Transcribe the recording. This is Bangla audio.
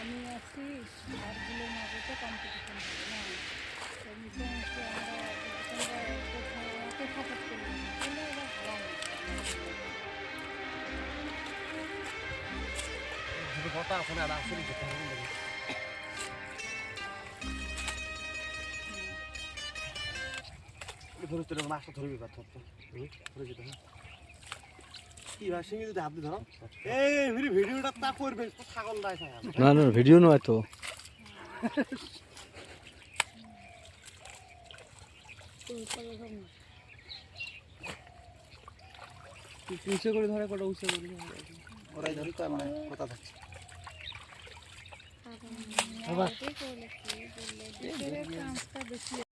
আমি আছি আরগুলোর মাঝে তো কম্পিটিশন না আমাকে সাপোর্ট করবে না তাহলে এবার ভালো কথা আছে না আসলে যেতে হবে ধরে তোর মাছটা ধরবি কথা তো ধরে যেতে হবে কি ভাষা যদি হাত ধরো এই ভিডিওটা তা করবে তো ছাগল দাই না না ভিডিও নয় তো উঁচু করে ধরে কটা উঁচু করে ওরাই ধরি তো আমার কথা থাকছে বেশি